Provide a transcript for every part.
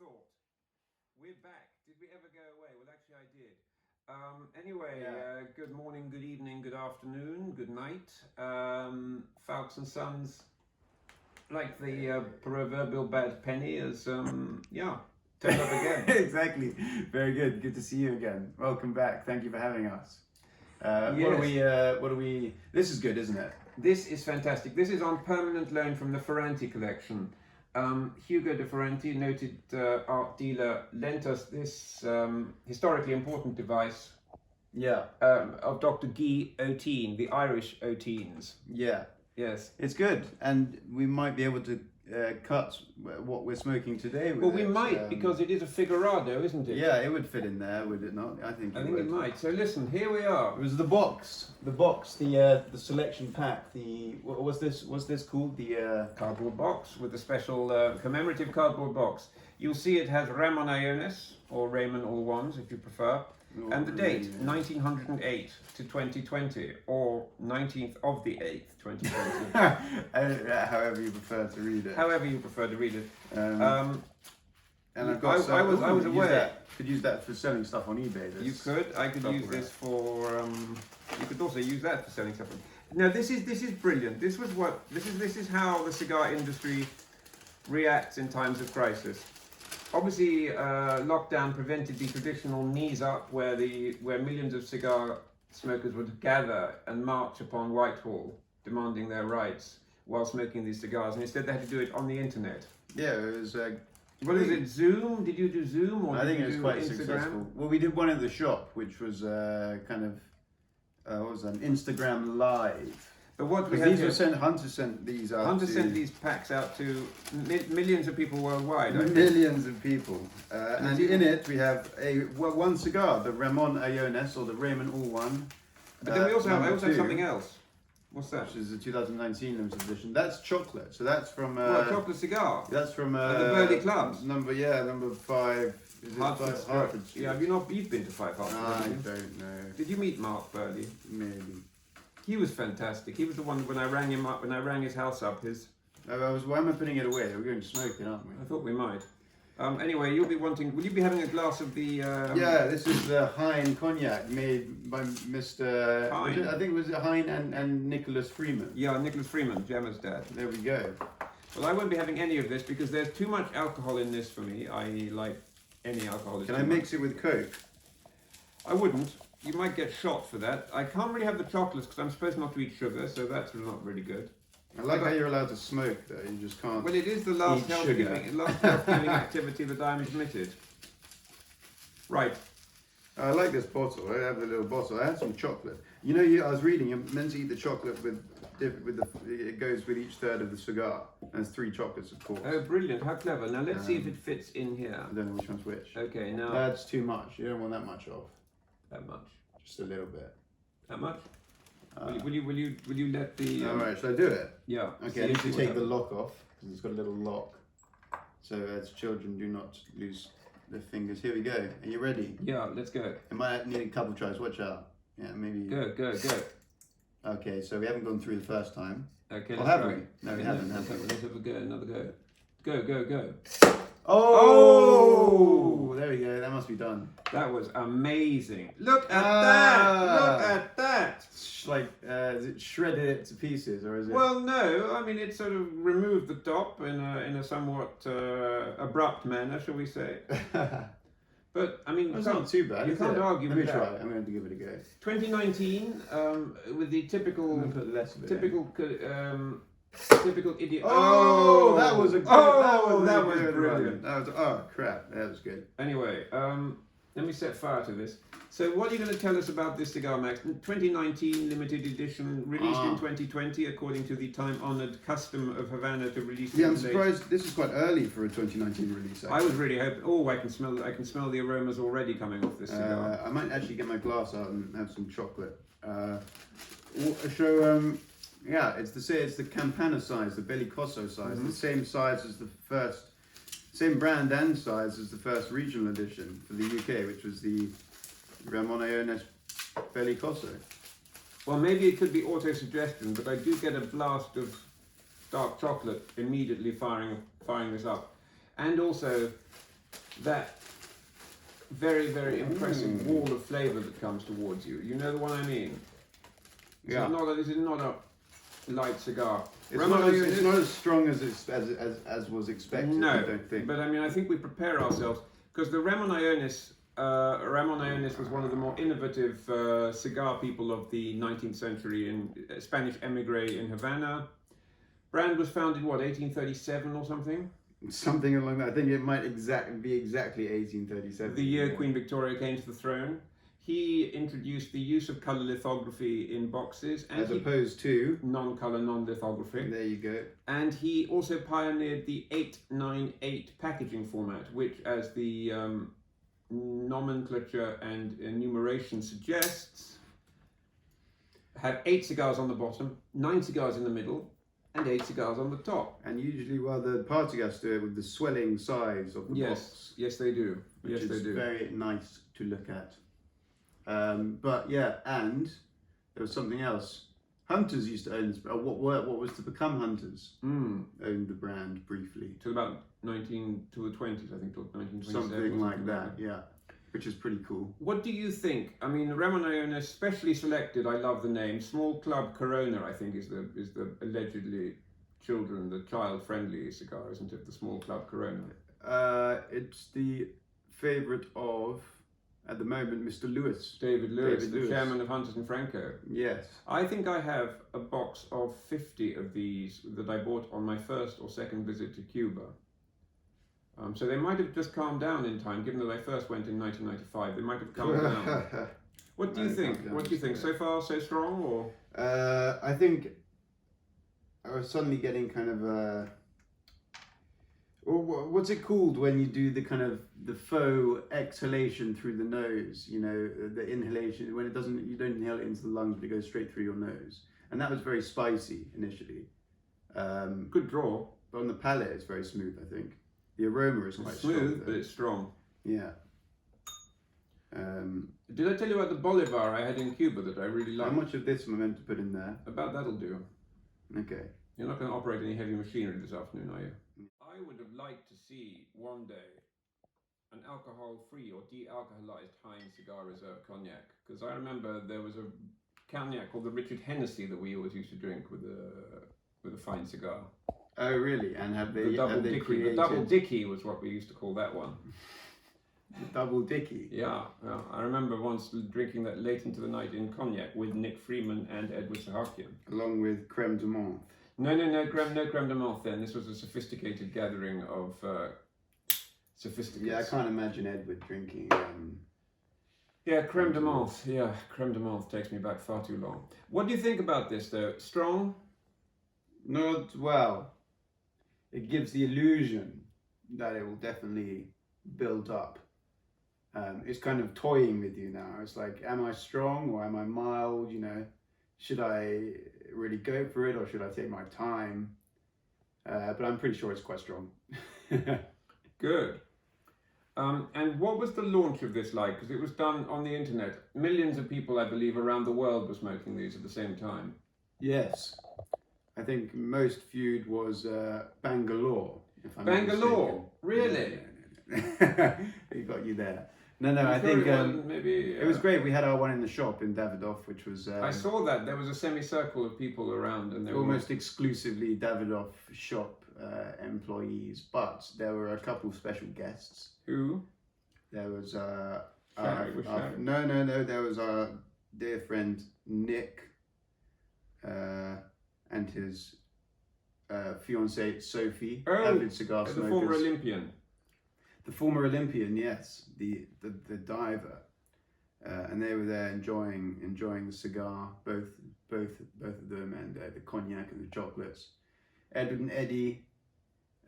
thought? We're back. Did we ever go away? Well, actually, I did. Anyway, good morning, good evening, good afternoon, good night. Foulkes and Sons, like the proverbial bad penny, is turned up again. Exactly. Very good. Good to see you again. Welcome back. Thank you for having us. Yes. What are we? This is good, isn't it? This is fantastic. This is on permanent loan from the Ferranti collection. Hugo de Ferranti, noted art dealer, lent us this historically important device of Dr. Guy Oteen, the Irish Oteens. Yeah. Yes. It's good. And we might be able to cut what we're smoking today with Well, we might, because it is a figurado, isn't it? Yeah, it would fit in there, would it not? I think it might. So listen, here we are. It was the selection pack, what was this called? The cardboard box with a special commemorative cardboard box. You'll see it has Ramon Iones, or Raymond all ones if you prefer, and the date 1908 to 2020, or 19th of the 8th 2020. However you prefer to read it. However you prefer to read it. And I've got I was aware. Could use that for selling stuff on eBay. You could. I could use this for. You could also use that for selling stuff. Now this is brilliant. This is how the cigar industry reacts in times of crisis. Obviously, lockdown prevented the traditional knees up, where millions of cigar smokers would gather and march upon Whitehall, demanding their rights while smoking these cigars, and instead they had to do it on the internet. Yeah, it was. What is it? Zoom? Did you do Zoom, or I think it was quite Instagram? successful. Well, we did one at the shop, which was kind of what was that? Instagram Live. But what we had these were Hunter sent these out. Hunter sent these packs out to millions of people worldwide. Millions of people, and in it we have one cigar, the Ramon Iones, or the Raymond All One. But then I also have something else. What's that? Which is a 2019 limited edition. That's chocolate. So that's from chocolate cigar. That's from the Burley Clubs. Number 5. Is it Hartford Street? Yeah, you've been to 5 Hartford? I don't know. Did you meet Mark Burley? Maybe. He was fantastic. He was the one when I rang him up, when I rang his house up. Why am I putting it away? We're going to smoke it, aren't we? I thought we might. Anyway, will you be having a glass of the... Yeah, this is the Hein Cognac made by Mr... Hein. I think it was Hein and Nicholas Freeman. Yeah, Nicholas Freeman, Gemma's dad. There we go. Well, I won't be having any of this because there's too much alcohol in this for me. I like any alcohol. Can I mix it with Coke? I wouldn't. You might get shot for that. I can't really have the chocolates because I'm supposed not to eat sugar, so that's not really good. I like how you're allowed to smoke though, you just can't. Well, it is the last health-giving activity that I'm admitted. Right. I like this bottle. I have the little bottle. I had some chocolate. I was reading, you're meant to eat the chocolate with it goes with each third of the cigar. There's 3 chocolates, of course. Oh, brilliant. How clever. Now, let's see if it fits in here. I don't know which one's which. Okay, now... That's too much. You don't want that much of. That much? Just a little bit. That much? Will you let the... Alright, should I do it? Yeah. Okay, I need to take the lock off, because it's got a little lock. So as children do not lose their fingers. Here we go. Are you ready? Yeah, let's go. I might need a couple tries, watch out. Yeah, maybe... Go. Okay, so we haven't gone through the first time. Okay, let's have try. We? No, we haven't. Let's have a go, another go. Go. Oh! There we go, that must be done. That was amazing. Look at that! Look at that! Is it shredded it to pieces, or is it? Well, no. I mean, it sort of removed the top in a somewhat abrupt manner, shall we say? But I mean, it's not too bad. You can't argue with that. Let me try it. I'm going to give it a go. 2019, with the typical, I'm going to put less of it typical idiot. Oh, that was a good. That was brilliant. Crap, that was good. Anyway, let me set fire to this. So what are you going to tell us about this cigar, Max? 2019 limited edition, released in 2020, according to the time-honoured custom of Havana to release. Yeah, I'm surprised. This is quite early for a 2019 release. Actually. I was really hoping. Oh, I can smell the aromas already coming off this cigar. I might actually get my glass out and have some chocolate. Yeah, it's the Campana size, the Bellicoso size, the same size as the first, same brand and size as the first regional edition for the UK, which was the Ramon Iones Bellicoso. Well, maybe it could be auto-suggestion, but I do get a blast of dark chocolate immediately firing this up. And also, that very, very impressive wall of flavour that comes towards you. You know the one I mean? This is not a light cigar. It's not as strong as was expected. No, I don't think. but I mean, I think we prepare ourselves because the Ramon Ionis was one of the more innovative cigar people of the 19th century in Spanish emigre in Havana. Brand was founded, 1837 or something? Something along that. I think it might be exactly 1837. The year Queen Victoria came to the throne. He introduced the use of colour lithography in boxes. And as opposed to non-colour, non-lithography. There you go. And he also pioneered the 898 packaging format, which, as the nomenclature and enumeration suggests, had 8 cigars on the bottom, 9 cigars in the middle, and 8 cigars on the top. And usually, the party guys do it with the swelling size of the box. Yes, they do. Which is very nice to look at. But yeah, and there was something else. Hunters used to own this. What was to become Hunters owned the brand briefly till about to the 20s, I think, till 1927. Something like that, yeah. Which is pretty cool. What do you think? I mean, Ramon Ionis, specially selected. I love the name. Small Club Corona, I think, is the allegedly child-friendly cigar, isn't it? The Small Club Corona. It's the favourite of, at the moment, Mr. Lewis. David Lewis, the chairman of Hunters and Franco. Yes. I think I have a box of 50 of these that I bought on my first or second visit to Cuba. So they might have just calmed down in time, given that I first went in 1995. They might have calmed down. What do you think? What do you think? So far, so strong, or? I think I was suddenly getting kind of what's it called when you do the kind of the faux exhalation through the nose? You know, the inhalation when you don't inhale it into the lungs, but it goes straight through your nose, and that was very spicy initially. Good draw, but on the palate, it's very smooth. I think the aroma is quite smooth, but it's strong. Yeah. Did I tell you about the Bolivar I had in Cuba that I really liked? How much of this am I meant to put in there? About that'll do. Okay. You're not going to operate any heavy machinery this afternoon, are you? I would have liked to see one day an alcohol-free or de-alcoholized Heinz Cigar Reserve cognac, because I remember there was a cognac called the Richard Hennessy that we always used to drink with a fine cigar. Oh, really? And have they? The double dicky was what we used to call that one. The double dicky. Yeah, I remember once drinking that late into the night in cognac with Nick Freeman and Edward Sahakian. Along with creme de menthe. No creme de menthe then. This was a sophisticated gathering of sophisticates. Yeah, I can't imagine Edward drinking. Yeah, creme de menthe. Yeah, creme de menthe takes me back far too long. What do you think about this though? Strong? Not well. It gives the illusion that it will definitely build up. It's kind of toying with you now. It's like, am I strong or am I mild? You know, should I really go for it or should I take my time? But I'm pretty sure it's quite strong. Good. And what was the launch of this like? Because it was done on the internet. Millions of people, I believe, around the world were smoking these at the same time. Yes. I think most viewed was Bangalore. If I'm Bangalore? Really? No. He got you there. No, I think maybe it was great. We had our one in the shop in Davidoff, which was. I saw that there was a semicircle of people around, and they were almost exclusively Davidoff shop employees. But there were a couple of special guests. Who? There was no. There was our dear friend Nick, and his fiancée Sophie, avid cigar smokers. The former Olympian. The former Olympian, yes, the diver, and they were there enjoying the cigar, both of them, and the cognac and the chocolates. Edward and Eddie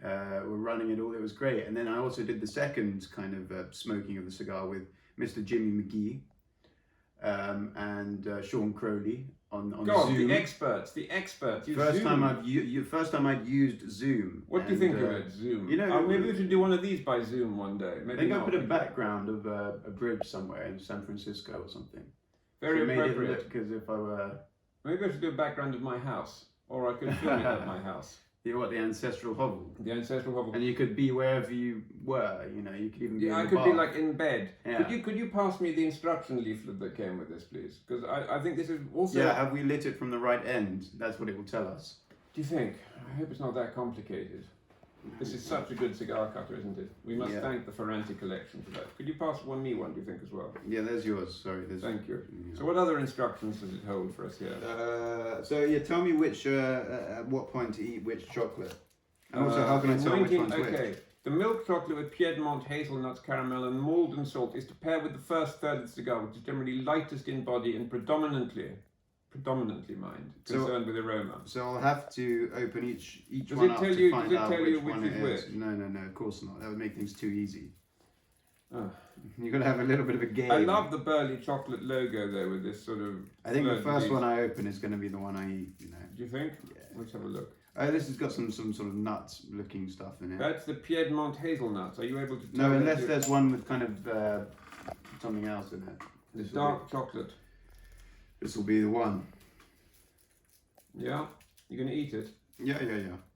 were running it all. It was great. And then I also did the second kind of smoking of the cigar with Mr. Jimmy McGee and Sean Crowley on Zoom. The experts. First time I'd used Zoom. What do you think of it, Zoom? You know, maybe we should do one of these by Zoom one day. Maybe I think I put a background of a bridge somewhere in San Francisco or something. Very appropriate. Made it look as if I were. Maybe I should do a background of my house, or I could film it at my house. The ancestral hovel. The ancestral hovel. And you could be wherever you were, you know, you could even be in I the could be bath. like in bed. Yeah. Could you pass me the instruction leaflet that came with this, please? Because I think this is also... Yeah, have we lit it from the right end? That's what it will tell us. Do you think? I hope it's not that complicated. This is such a good cigar cutter, isn't it? We must thank the Ferranti collection for that. Could you pass me one, do you think, as well? Yeah, there's yours. Sorry. Thank you. Yeah. So what other instructions does it hold for us here? Tell me which, at what point to eat which chocolate. And also, how can I tell which one's which? The milk chocolate with Piedmont hazelnuts, caramel, and Malden salt is to pair with the first third of the cigar, which is generally lightest in body and predominantly mind, concerned with aroma. So I'll have to open each Does one it up tell to you? find Does it out tell which you one which it is is. which? No, of course not. That would make things too easy. Oh. You're gonna have a little bit of a game. I love the Burley chocolate logo though, with this sort of. I think the first one I open is going to be the one I eat. You know. Do you think? Yeah. Let's have a look. Oh, this has got some sort of nut-looking stuff in it. That's the Piedmont hazelnuts. Are you able to? No, unless there's one with kind of something else in it. The dark chocolate. This will be the one. Yeah, you're gonna eat it. Yeah.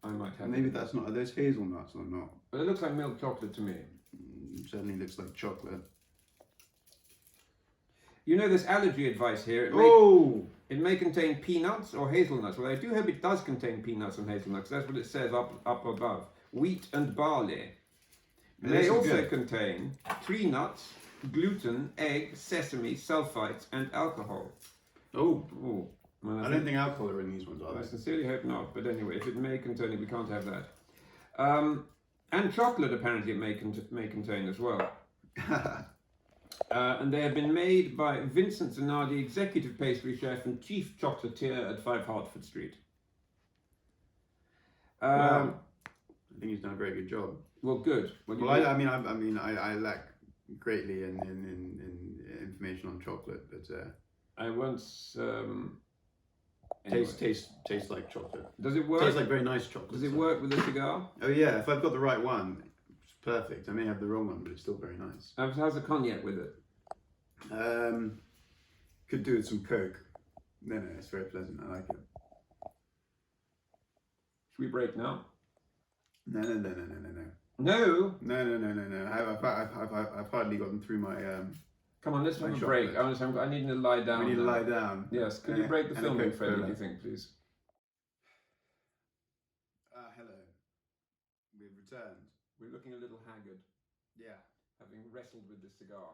I might have. Maybe it. that's not. Are those hazelnuts or not? But it looks like milk chocolate to me. Certainly looks like chocolate. You know, there's allergy advice here. It may contain peanuts or hazelnuts. Well, I do hope it does contain peanuts and hazelnuts. That's what it says up above. Wheat and barley. It may also contain tree nuts, gluten, egg, sesame, sulfites, and alcohol. Well, Well, I don't think alcohol are in these ones, are I they? sincerely hope not. But anyway, if it may contain it, we can't have that. And chocolate apparently it may contain as well. And they have been made by Vincent Zanardi, executive pastry chef and chief chocolatier at 5 Hertford Street. Wow. I think he's done a very good job. Well, good. I lack greatly in information on chocolate, but I once. tastes like chocolate. Does it work? Tastes like very nice chocolate. Does it work with a cigar? Oh yeah, if I've got the right one, it's perfect. I may have the wrong one, but it's still very nice. How's the cognac with it? Could do with some Coke. No, it's very pleasant. I like it. Should we break now? No. No. I've hardly gotten through my. Come on, let's have a chocolate. break. I need to lie down. We need to lie down. Yes. Could you break the filming, Freddie? Do you think, please? Hello. We've returned. We're looking a little haggard, Yeah. having wrestled with this cigar.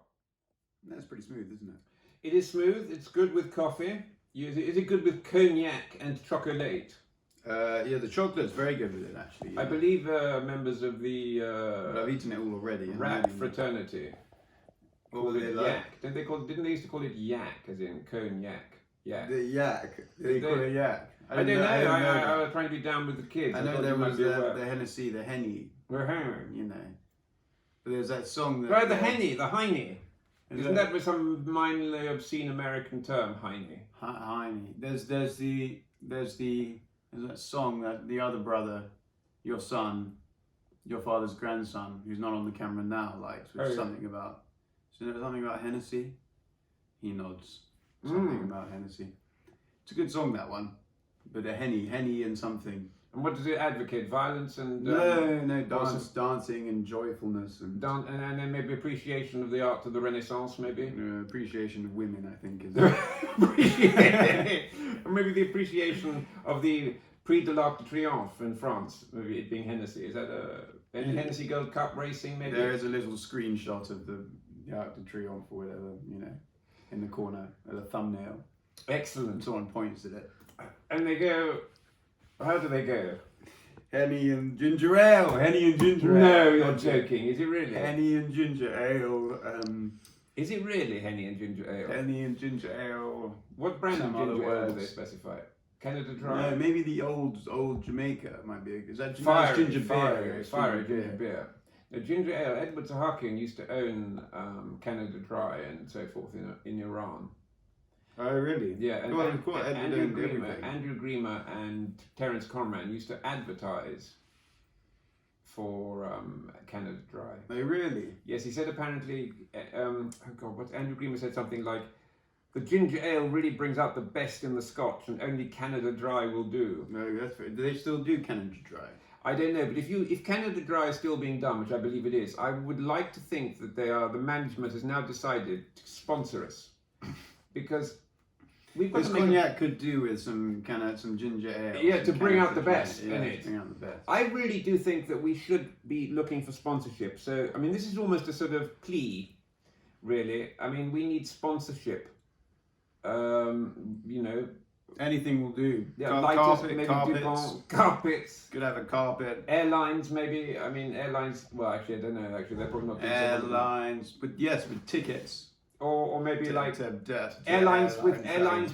That's pretty smooth, isn't it? It is smooth. It's good with coffee. Is it good with cognac and chocolate? Yeah, the chocolate's very good with it, actually. Yeah. I believe members of the But I've eaten it all already. rap fraternity What called were they it like? yak. Didn't they used to call it yak, as in cognac? Yak. The yak. They call it yak. I don't know. I I was trying to be down with the kids. I know thought there you might was be aware. the Hennessy, the Henny, We're hanging. you know. But there's that song that... Right, the Henny, the Heine. Isn't that- that with some mindly obscene American term, Heine? Heine. There's that song that the other brother, your son, your father's grandson, who's not on the camera now, likes, which is something about... So there's something about Hennessy? He nods. Something about Hennessy. It's a good song, that one. But a Henny and something. And what does it advocate? Violence and... dancing and joyfulness and... and then maybe appreciation of the art of the Renaissance, maybe? appreciation of women, I think, is... Or maybe the appreciation of the Prix de l'Arc de Triomphe in France, maybe it being Hennessy. Is that any Hennessy Gold Cup racing, maybe? There is a little screenshot of the Arc de Triomphe or whatever, you know, in the corner, as a thumbnail. Excellent. Someone points at it. And they go... How do they go? Henny and ginger ale. Henny and ginger ale. No, you're joking. Is it really? Henny and ginger ale. Is it really Henny and ginger ale? Henny and ginger ale. What brand of Some other ginger ale do they words. specify? Canada Dry? No, maybe the old Jamaica might be. Is that Fire, ginger fire, beer? fire, ginger beer. The ginger ale, Edward Zahakian used to own Canada Dry and so forth in Iran. Oh, really? Yeah, and, Well, of course, Andrew Griemer and Terence Conran used to advertise for Canada Dry. Oh, really? Yes, he said apparently, oh God, what Andrew Griemer said something like, The ginger ale really brings out the best in the Scotch, and only Canada Dry will do. No, that's fair. Do they still do Canada Dry? I don't know, but if Canada Dry is still being done, which I believe it is, I would like to think that the management has now decided to sponsor us, because we've got This to make cognac could do with some ginger ale. Yeah, to bring out the Canada best Dry. in Yeah, it. to bring out the best. I really do think that we should be looking for sponsorship. So, I mean, this is almost a sort of plea, really. I mean, we need sponsorship. You know, Anything will do. yeah, lighters, maybe carpets. DuPont, carpets, Could have a carpet. airlines, maybe. I mean, airlines. Well, actually, I don't know. Actually, they're probably not doing so well. Airlines, but yes, with tickets. Or maybe like to airlines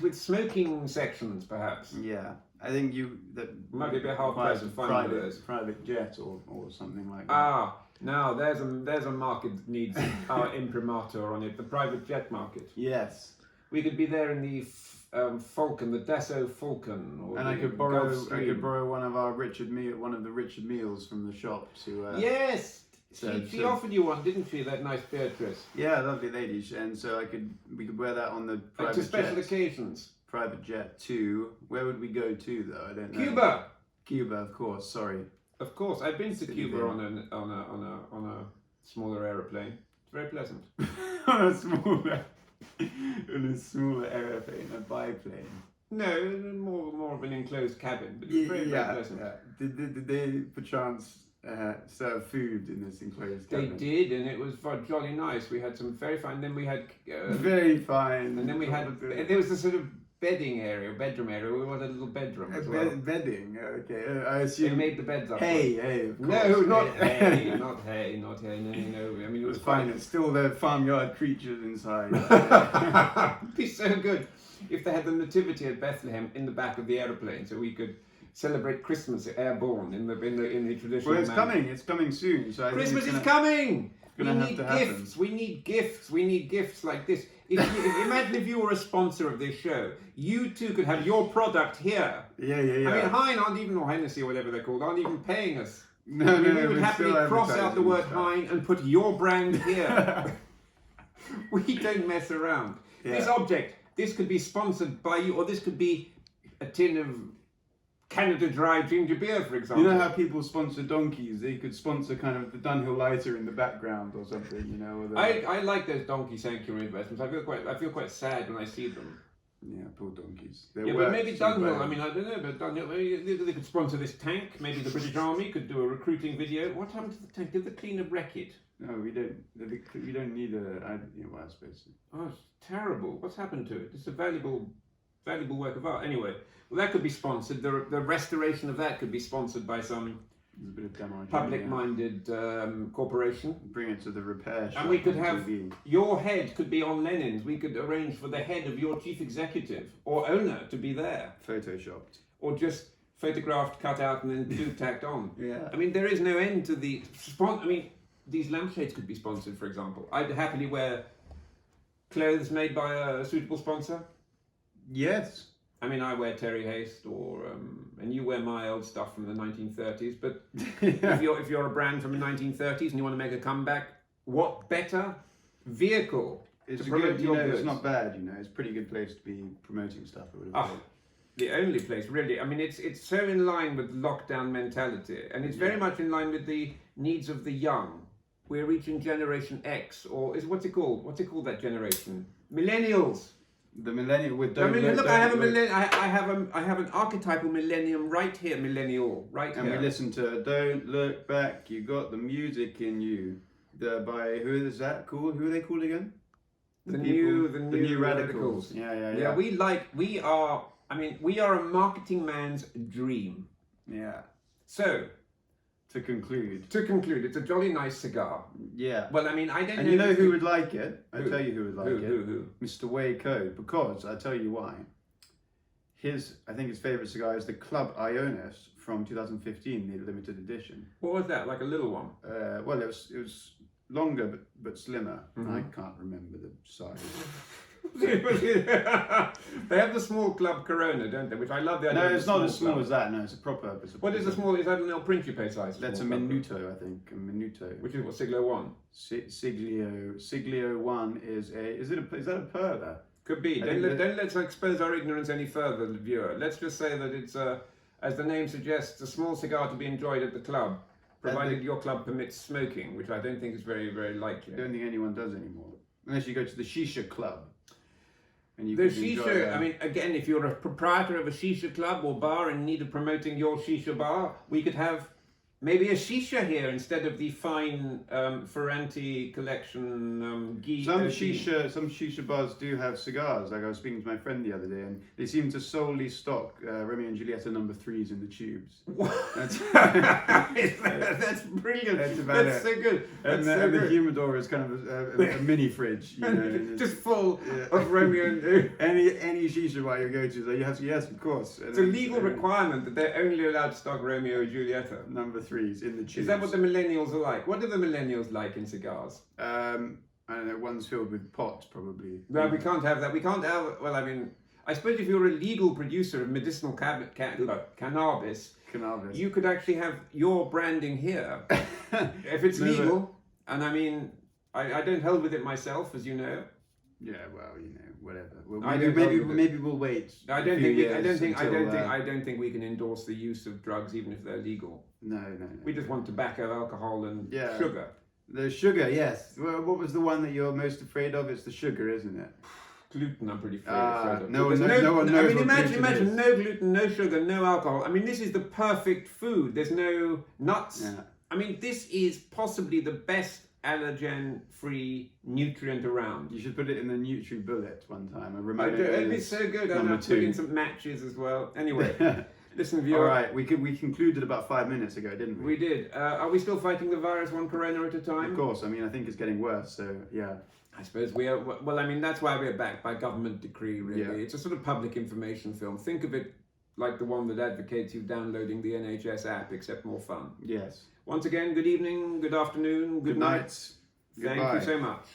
with smoking sections, perhaps. Yeah, I think that Might be a bit hard pressed to find one of those. private jet or something like that. Ah, now there's a market that needs our imprimatur on it. The private jet market. Yes, We could be there in the Falcon, the Dassault Falcon, or and I the could borrow Gulfstream. one of the Richard meals from the shop to. Yes, so- she so- offered you one, didn't she? That nice Beatrice. Yeah, lovely lady, and so we could wear that on the To private special jet. occasions. Private jet to where would we go to though? I don't know. Cuba, Cuba, of course. Sorry. of course. I've been to City Cuba there. on a smaller aeroplane. It's very pleasant. on a smaller airplane, a biplane. No, more of an enclosed cabin, but it's very pleasant. Yeah. Did they perchance serve food in this enclosed They cabin? did, and it was jolly nice. We had some very fine. Then we had, Very fine. and then we had. There was a sort of bedroom area. We wanted a little bedroom as well. Bedding. Okay, I They assume. made the beds up. Hay. Of No, course. not hay, not hay, not hay. No. I mean, it was It's fine. fine. It's still the farmyard creatures inside. It'd be so good if they had the nativity at Bethlehem in the back of the aeroplane, so we could celebrate Christmas airborne in the traditional. Well, it's manner. coming. It's coming soon. So I think Christmas it's is coming. We gonna have need to happen. gifts. We need gifts. We need gifts like this. Imagine if you were a sponsor of this show. You too could have your product here. Yeah. I mean, Hein aren't even, or Hennessy or whatever they're called, aren't even paying us. No, we would we're happily still cross out the advertising word stuff. Hein and put your brand here. We don't mess around. Yeah. This object, this could be sponsored by you, or this could be a tin of Canada Dry ginger beer, for example. You know how people sponsor donkeys? They could sponsor kind of the Dunhill lighter in the background or something, you know. Or the, I like those donkey sanctuary investments. I feel quite sad when I see them. yeah, poor donkeys. Yeah, but maybe Dunhill. I mean, I don't know, but Dunhill. They could sponsor this tank. Maybe the British Army could do a recruiting video. What happened to the tank? Did the cleaner wreck it? No, we don't. We don't need a. Well, I suppose. Oh, it's terrible. What's happened to it? It's a valuable work of art. Anyway, well, that could be sponsored. The restoration of that could be sponsored by some There's a bit of demo. public-minded corporation. Bring it to the repair shop. And we could on have TV. your head could be on Lenin's. We could arrange for the head of your chief executive or owner to be there, photoshopped. or just photographed, cut out, and then two tacked on. Yeah. I mean, there is no end to the I mean, these lampshades could be sponsored, for example. I'd happily wear clothes made by a suitable sponsor. Yes. I mean, I wear Terry Haste, and you wear my old stuff from the 1930s. But Yeah. if you're a brand from the 1930s and you want to make a comeback, what better vehicle It's to a promote good. your It's goods? not bad. It's a pretty good place to be promoting stuff. I would have Ah, thought. the only place, really. I mean, it's so in line with lockdown mentality, and it's very much in line with the needs of the young. We're reaching Generation X, or what's it called? What's it called, that generation? Millennials. The millennial with. I mean, look, I have an archetypal millennium right here, millennial right And here. we listen to "Don't Look Back." You got the music in you. By who is that called? Who are they called again? The new radicals. Yeah. We are a marketing man's dream. Yeah. So, To conclude. it's a jolly nice cigar. Yeah. Well, I mean, I don't And know. you know if who would like it? I Who? tell you who would like it. Who? Mr. Way Code. Because I tell you why. I think his favorite cigar is the Club Ionis from 2015, the limited edition. What was that? Like a little one? Well, it was longer but slimmer. Mhm. I can't remember the size. They have the small Club Corona, don't they? Which I love the idea. No, of it's the not as small club. as that. No, it's a proper. What is the small? Is that an El Principe size? That's a small club? Minuto, I think. A Minuto. Which is what, Siglo 1? Siglio 1 is that a perla? Could be. I Don't, think don't let's expose our ignorance any further, viewer. Let's just say that it's, as the name suggests, a small cigar to be enjoyed at the club, provided your club permits smoking, which I don't think is very, very likely. I don't think anyone does anymore, unless you go to the shisha club. And you The can enjoy, shisha, I mean, again, if you're a proprietor of a shisha club or bar in need of promoting your shisha bar, we could have maybe a shisha here instead of the fine Ferranti collection ghee. some shisha bars do have cigars. Like I was speaking to my friend the other day, and they seem to solely stock Romeo and Julieta number 3s in the tubes. That's brilliant. That's about That's it. so good. And, That's so the good. humidor is kind of a mini fridge, you know. And Just full of Romeo and any shisha bar you go to, so you have to, yes, of course. And it's a legal requirement that they're only allowed to stock Romeo and Julieta. Number 3s in the tubes. Is that what the millennials are like? What do the millennials like in cigars? I don't know. One's filled with pot, probably. No, we can't have that. We can't have. Well, I mean, I suppose if you're a legal producer of medicinal cannabis, you could actually have your branding here if it's legal. And I mean, I don't hold with it myself, as you know. Yeah, well, you know, whatever. Well, maybe we'll wait. I don't think we can endorse the use of drugs even if they're legal. No. We just want tobacco, alcohol, and Yeah. sugar. The sugar, yes. Well, what was the one that you're most afraid of? It's the sugar, isn't it? Gluten, I'm pretty afraid of. No one There's knows I mean, what imagine gluten is. no gluten, no sugar, no alcohol. I mean, this is the perfect food. There's no nuts. Yeah. I mean, this is possibly the best allergen-free nutrient around. You should put it in the NutriBullet one time. It'd be so good. I'd have to put in some matches as well. Anyway, listen, viewer. All right, we concluded about 5 minutes ago, didn't we? We did. Are we still fighting the virus one corona at a time? Of course. I mean, I think it's getting worse. So yeah. I suppose we are. Well, I mean, that's why we're backed by government decree. Really, Yeah. It's a sort of public information film. Think of it like the one that advocates you downloading the NHS app, except more fun. Yes. Once again, good evening, good afternoon, good night. Night. Thank Goodbye. you so much.